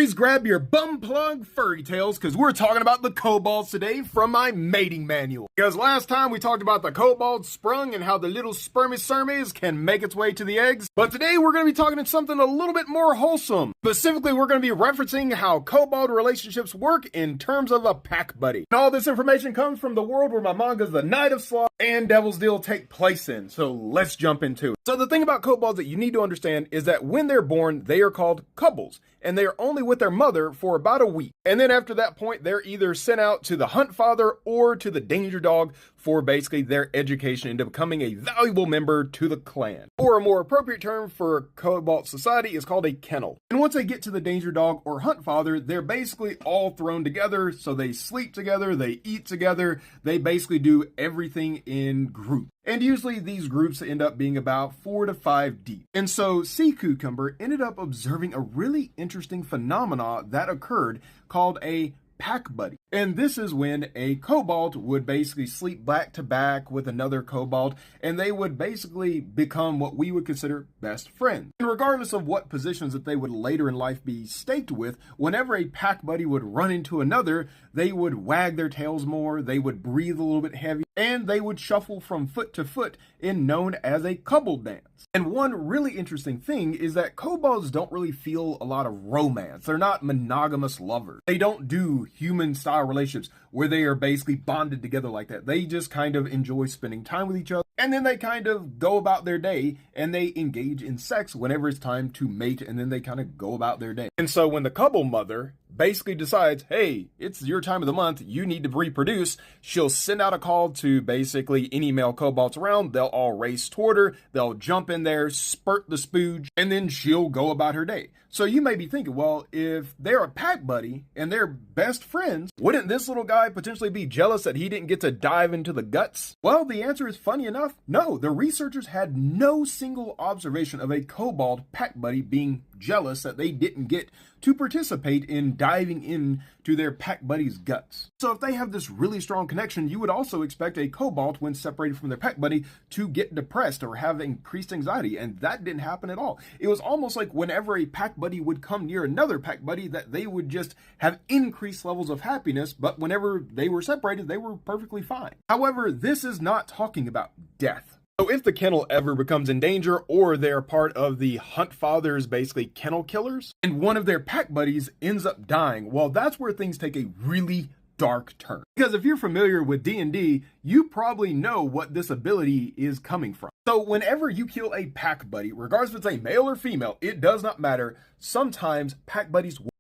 furries, grab your bum plug furry tails because we're talking about the kobolds today from my mating manual. Because last time we talked about the kobold sprung and how the little spermy sermes can make its way to the eggs. But today we're going to be talking about something a little bit more wholesome. Specifically, we're going to be referencing how kobold relationships work in terms of a pack buddy. And all this information comes from the world where my mangas The Night of Sloth and Devil's Deal take place in. So let's jump into it. So the thing about kobolds that you need to understand is that when they're born, they are called kobolds. And they are only with their mother for about a week. And then after that point, they're either sent out to the hunt father or to the danger dog for basically their education into becoming a valuable member to the clan. Or a more appropriate term for kobold society is called a kennel. And once they get to the danger dog or hunt father, they're basically all thrown together. So they sleep together, they eat together, they basically do everything in groups. And usually these groups end up being about 4 to 5 deep. And so Sea Cucumber ended up observing a really interesting phenomena that occurred called a pack buddy. And this is when a kobold would basically sleep back to back with another kobold, and they would basically become what we would consider best friends. And regardless of what positions that they would later in life be staked with, whenever a pack buddy would run into another, they would wag their tails more, they would breathe a little bit heavy, and they would shuffle from foot to foot in known as a kobold dance. And one really interesting thing is that kobolds don't really feel a lot of romance. They're not monogamous lovers. They don't do human-style relationships where they are basically bonded together like that. They just kind of enjoy spending time with each other, and then they kind of go about their day, and they engage in sex whenever it's time to mate, and then they kind of go about their day. And so when the kobold mother basically decides, hey, it's your time of the month, you need to reproduce, she'll send out a call to basically any male kobolds around. They'll all race toward her, they'll jump in there, spurt the spooge, and then she'll go about her day. So you may be thinking, well, if they're a pack buddy and they're best friends, wouldn't this little guy potentially be jealous that he didn't get to dive into the guts? Well, the answer is, funny enough, no. The researchers had no single observation of a kobold pack buddy being jealous that they didn't get to participate in diving into their pack buddy's guts. So if they have this really strong connection, you would also expect a kobold, when separated from their pack buddy, to get depressed or have increased anxiety, and that didn't happen at all. It was almost like whenever a pack buddy would come near another pack buddy, that they would just have increased levels of happiness, but whenever they were separated, they were perfectly fine. However, this is not talking about death. So if the kennel ever becomes in danger, or they're part of the hunt father's basically kennel killers, and one of their pack buddies ends up dying, well, that's where things take a really dark turn. Because if you're familiar with D&D, you probably know what this ability is coming from. So whenever you kill a pack buddy, regardless if it's a male or female, it does not matter. Sometimes pack buddies